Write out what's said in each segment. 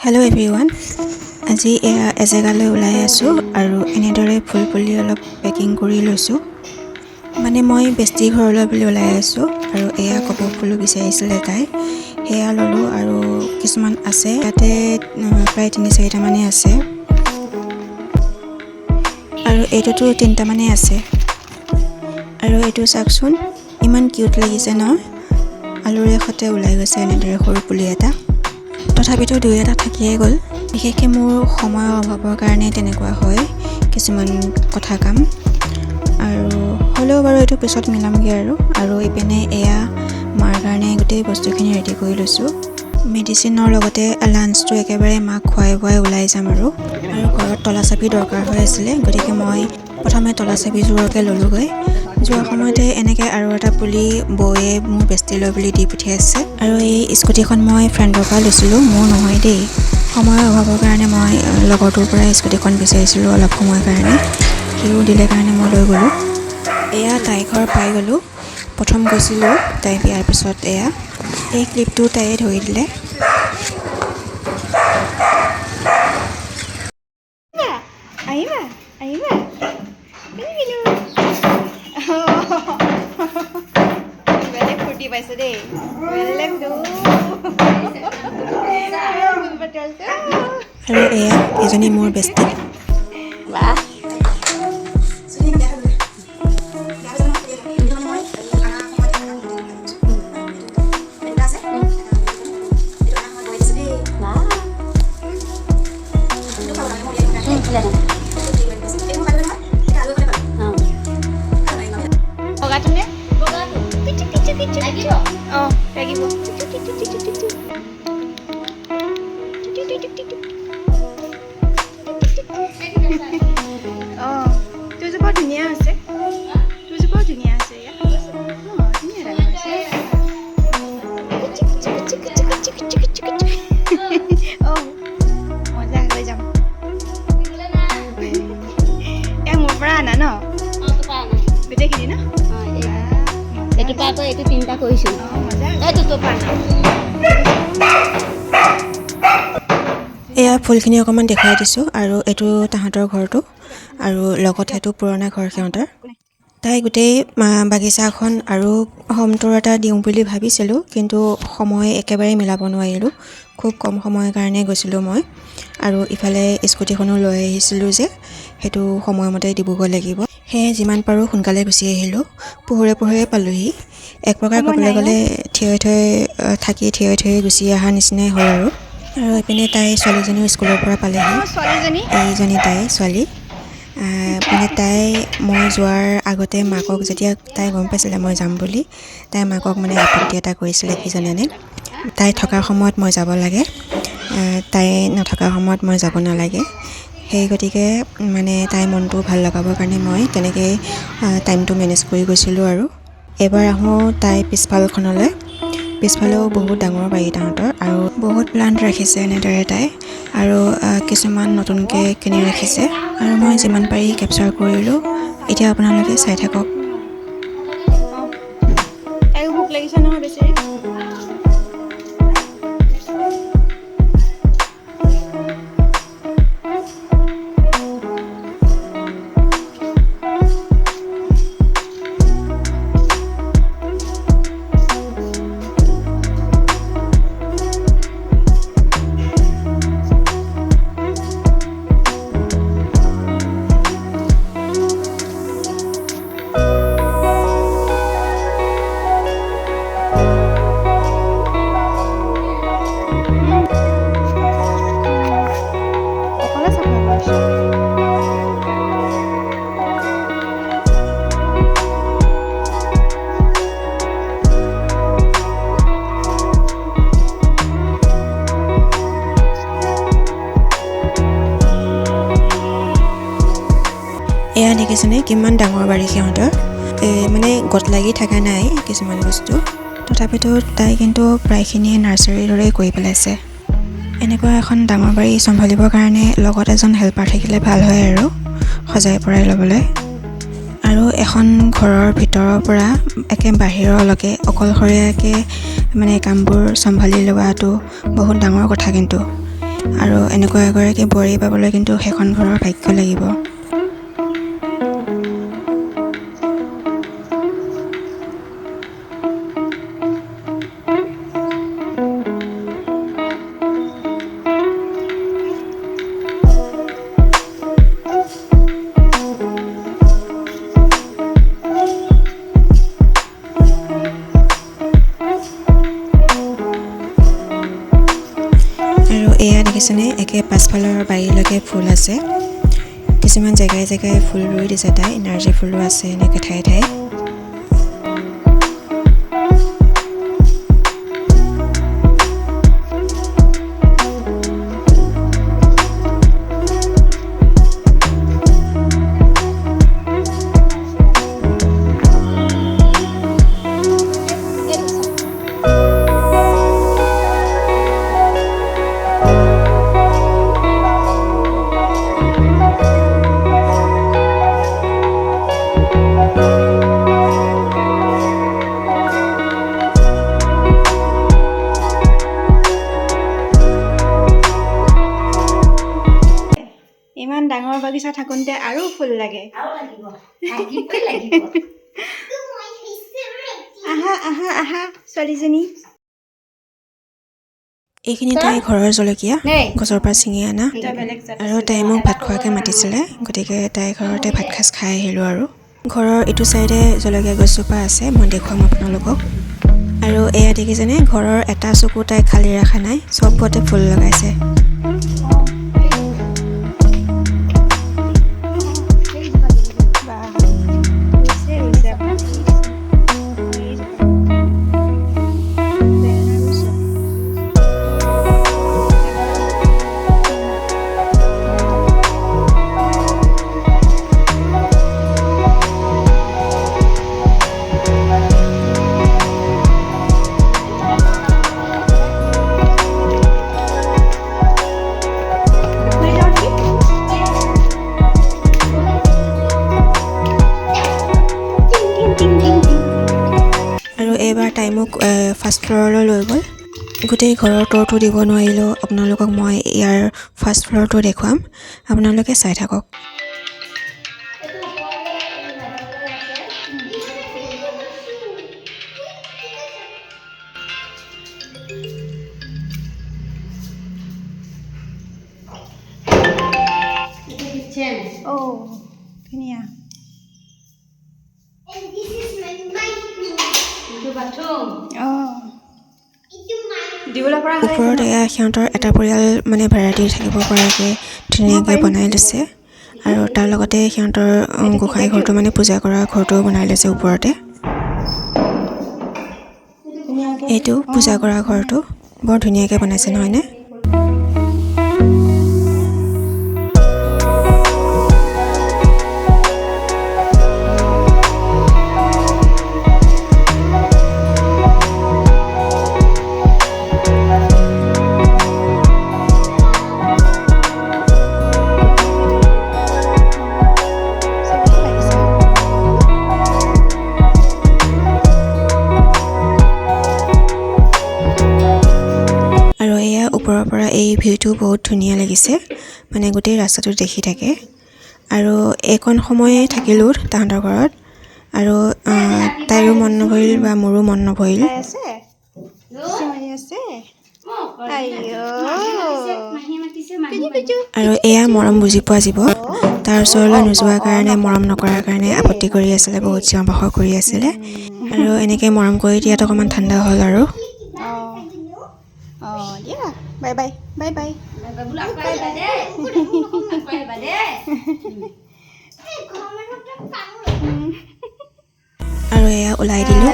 Hello' everyone, আজি এজেগালৈ ওলাই আছোঁ আৰু এনেদৰে ফুল পুলি অলপ পেকিং কৰি লৈছোঁ। মানে মই বেষ্টি ঘৰলৈ বুলি ওলাই আছোঁ আৰু এয়া কপৌ ফুলো বিচাৰিছিলে তাই, সেয়া ল'লোঁ আৰু কিছুমান আছে ইয়াতে প্ৰায় 3-4টামানেই আছে আৰু এইটোতো 3টামানেই আছে। আৰু এইটো চাওকচোন, ইমান কিউট লাগিছে ন, আলুৰে সৈতে ওলাই গৈছে এনেদৰে সৰু পুলি এটা। তথাপিতো 2-এটা থাকিয়ে গ'ল। বিশেষকৈ মোৰ সময়ৰ অভাৱৰ কাৰণে তেনেকুৱা হয় কিছুমান কথা কাম, আৰু হ'লেও বাৰু এইটো পিছত মিলামগৈ আৰু ইপিনে এয়া মাৰ কাৰণে গোটেই বস্তুখিনি ৰেডি কৰি লৈছোঁ। মেডিচিনৰ লগতে লাঞ্চটো একেবাৰে মাক খুৱাই বুৱাই ওলাই যাম আৰু ঘৰত তলা চাবি দৰকাৰ হৈ আছিলে, গতিকে মই প্ৰথমে তলা চাবিযোৰকে ল'লোঁগৈ। যোৱা সময়তে এনেকৈ আৰু এটা পুলি বৌয়ে মোৰ বেষ্টিলৈ বুলি দি পঠিয়াইছে। আৰু এই স্কুটিখন মই ফ্ৰেণ্ডৰ পৰা লৈছিলোঁ, মোৰ নহয় দেই। সময়ৰ অভাৱৰ কাৰণে মই লগৰটোৰ পৰা স্কুটিখন বিচাৰিছিলোঁ অলপ সময়ৰ কাৰণে, সিও দিলে কাৰণে মই লৈ গ'লোঁ। এয়া তাই ঘৰ পাই গ'লোঁ। প্ৰথম গৈছিলোঁ তাই বিয়াৰ পিছত। এই ক্লিপটো তাইয়ে ধৰি দিলে। আহিবা আহিবা, বেলেগ ফূৰ্তি পাইছে দেই, বেলেগ আৰু এয়া এজনী মোৰ বেষ্টি। তোৰজোপা ধুনীয়া আছে, তোৰজোপাও ধুনীয়া আছে। মজা লৈ যাম। এয়া মোৰ পৰা আনা ন গোটেইখিনি ন? এইটো পৰা আকৌ এইটো 3টা কৰিছোঁ। এইটো পৰা এয়া ফুলখিনি অকণমান দেখুৱাই দিছোঁ, আৰু এইটো তাহাঁতৰ ঘৰটো, আৰু লগত সেইটো পুৰণা ঘৰ সিহঁতৰ। তাই গোটেই বাগিচাখন আৰু হোম টুৰ এটা দিওঁ বুলি ভাবিছিলোঁ, কিন্তু সময় একেবাৰে মিলাব নোৱাৰিলোঁ। খুব কম সময়ৰ কাৰণে গৈছিলোঁ মই, আৰু ইফালে স্কুটিখনো লৈ আহিছিলোঁ যে, সেইটো সময়মতে দিবগৈ লাগিব। সেয়ে যিমান পাৰোঁ সোনকালে গুচি আহিলোঁ। পোহৰে পোহৰে পালোঁহি। এক প্ৰকাৰ ক'বলৈ গ'লে থিয় থিয়ে গুচি অহাৰ নিচিনাই হ'ল আৰু এইপিনে তাই ছোৱালীজনীও স্কুলৰ পৰা পালেহি। এইজনী তাই ছোৱালী। মানে মই যোৱাৰ আগতে মাকক যেতিয়া তাই গম পাইছিলে মই যাম বুলি, তাই মাকক মানে আপত্তি এটা কৰিছিলে, কি জানেনে? তাই থকাৰ সময়ত মই যাব লাগে, তাই নথকাৰ সময়ত মই যাব নালাগে। সেই গতিকে মানে তাইৰ মনটো ভাল লগাবৰ কাৰণে মই তেনেকৈ টাইমটো মেনেজ কৰি গৈছিলোঁ। আৰু এইবাৰ আহোঁ তাই পিছফালখনলৈ। পিছফালেও বহুত ডাঙৰ বাৰী তাহাঁতৰ, আৰু বহুত প্লাণ্ট ৰাখিছে এনেদৰে তাই, আৰু কিছুমান নতুনকৈ কিনি ৰাখিছে, আৰু মই যিমান পাৰি কেপচাৰ কৰিলোঁ। এতিয়া আপোনালোকে চাই থাকক। তাইও ভোক লাগিছে নহয় বেছি। এয়া দেখিছেনে কিমান ডাঙৰ বাৰী সিহঁতৰ। মানে গত লাগি থকা নাই কিছুমান বস্তু, তথাপিতো তাই কিন্তু প্ৰায়খিনিয়ে নাৰ্চাৰীৰ দৰেই কৰি পেলাইছে। এনেকুৱা এখন ডাঙৰ বাৰী চম্ভালিবৰ কাৰণে লগত এজন হেল্পাৰ থাকিলে ভাল হয় আৰু সজাই পৰাই ল'বলৈ। আৰু এখন ঘৰৰ ভিতৰৰ পৰা একে বাহিৰলৈকে অকলশৰীয়াকৈ মানে কামবোৰ চম্ভালি লোৱাটো বহুত ডাঙৰ কথা। কিন্তু আৰু এনেকুৱা এগৰাকী বোৱাৰী পাবলৈ কিন্তু সেইখন ঘৰৰ ভাগ্য লাগিব। আৰু এয়া দেখিছেনে, একে পাছফালৰ বাৰীলৈকে ফুল আছে। কিছুমান জেগাই জেগাই ফুল ৰুই দিছে তাই, নাৰ্জী ফুলো আছে এনেকৈ ঠায়ে ঠায়ে। ইমান ডাঙৰ বাগিচা থাকোঁতে আৰু ফুল লাগে। আহা আহা আহা ছোৱালীজনী। এইখিনি তাই ঘৰৰ জলকীয়া, গছৰ পৰা ছিঙি অনা। আৰু তাই মোক ভাত খোৱাকৈ মাতিছিলে, গতিকে তাই ঘৰতে ভাত সাজ খাই আহিলোঁ। আৰু ঘৰৰ ইটো চাইডে জলকীয়া গছজোপা আছে, মই দেখুৱাম আপোনালোকক। আৰু এয়া দেখিছেনে, ঘৰৰ এটা চকু তাই খালী ৰখা নাই, চবতে ফুল লগাইছে। আৰু এইবাৰ তাই মোক ফাৰ্ষ্ট ফ্ল'ৰলৈ লৈ গ'ল। গোটেই ঘৰৰ ট'ৰটো দিব নোৱাৰিলেও আপোনালোকক মই ইয়াৰ ফাৰ্ষ্ট ফ্ল'ৰটো দেখুৱাম, আপোনালোকে চাই থাকক। ধুনীয়া। ওপৰত এয়া সিহঁতৰ এটা পৰিয়াল মানে ভাড়া দি থাকিব পৰাকৈ ধুনীয়াকৈ বনাই লৈছে। আৰু তাৰ লগতে সিহঁতৰ গোঁসাই ঘৰটো মানে পূজা কৰা ঘৰটোও বনাই লৈছে ওপৰতে। এইটো পূজা কৰা ঘৰটো বৰ ধুনীয়াকৈ বনাইছে নহয়নে? আৰু এয়া ওপৰৰ পৰা এই ভিউটো বহুত ধুনীয়া লাগিছে, মানে গোটেই ৰাস্তাটো দেখি থাকে। আৰু এইকণ সময়ে থাকিলোঁ তাহাঁতৰ ঘৰত, আৰু তাইৰো মন নভৰিল বা মোৰো মন নভৰিল। আৰু এয়া মৰম বুজি পোৱা জীৱ, তাৰ ওচৰলৈ নোযোৱাৰ কাৰণে, মৰম নকৰাৰ কাৰণে আপত্তি কৰি আছিলে, বহুত চিঞৰ বাখৰ কৰি আছিলে। আৰু এনেকৈ মৰম কৰি দিয়াত অকণমান ঠাণ্ডা হ'ল। আৰু দিয়া বাই বাই বাই বাই। আৰু এয়া ওলাই দিলোঁ।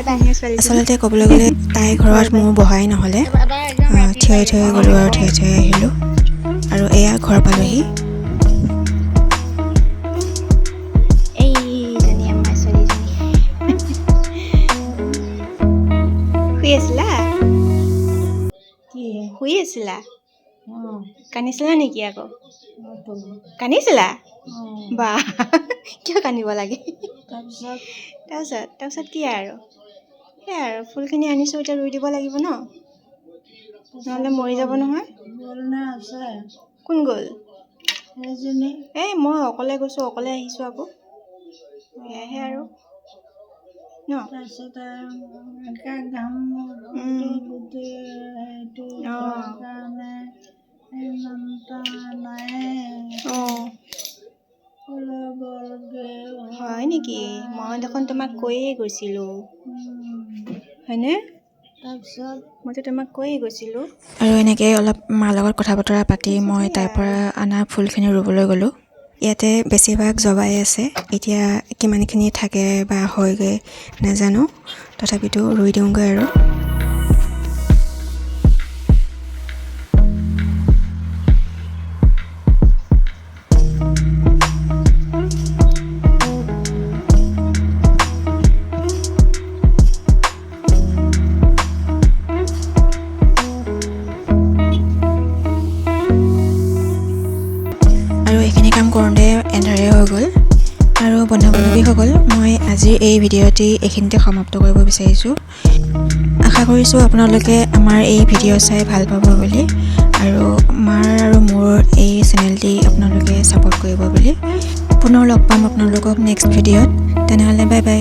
আচলতে ক'বলৈ গ'লে তাই ঘৰত মোৰ বহাই নহ'লে, থিয় থিয় গ'লোঁ আৰু থিয় থিয় আহিলোঁ। আৰু এয়া ঘৰ পালোহি। এইজনী আমাৰ ছোৱালীজনী। শুই আছিলা? শুই আছিলা? কান্দিছিলা নেকি আকৌ? কান্দিছিলা? বা কিয় কান্দিব লাগে? তাৰপিছত কি আৰু? সেয়াই আৰু ফুলখিনি আনিছোঁ, এতিয়া ৰুই দিব লাগিব ন। নহ'লে মৰি যাব নহয়। কোন গ'ল? এই মই অকলে গৈছোঁ, অকলে আহিছোঁ আকৌ। সেয়াহে আৰু ন। হয় নেকি? মই দেখোন তোমাক কৈয়ে গৈছিলোঁ, হয়নে? মইতো তোমাক কৈয়ে গৈছিলোঁ। আৰু এনেকৈ অলপ মাৰ লগত কথা বতৰা পাতি মই তাইৰ পৰা অনা ফুলখিনি ৰুবলৈ গ'লোঁ। ইয়াতে বেছিভাগ জবাই আছে, এতিয়া কিমানখিনি থাকে বা হয়গৈ নাজানো, তথাপিতো ৰুই দিওঁগৈ আৰু। আৰু এইখিনি কাম কৰোঁতে এন্ধাৰে হৈ গ'ল। আৰু বন্ধু-বান্ধৱীসকল, মই আজিৰ এই ভিডিঅ'টি এইখিনিতে সমাপ্ত কৰিব বিচাৰিছোঁ। আশা কৰিছোঁ আপোনালোকে আমাৰ এই ভিডিঅ' চাই ভাল পাব বুলি, আৰু মাৰ আৰু মোৰ এই চেনেলটি আপোনালোকে ছাপোৰ্ট কৰিব বুলি। পুনৰ লগ পাম আপোনালোকক নেক্সট ভিডিঅ'ত। তেনেহ'লে বাই বাই।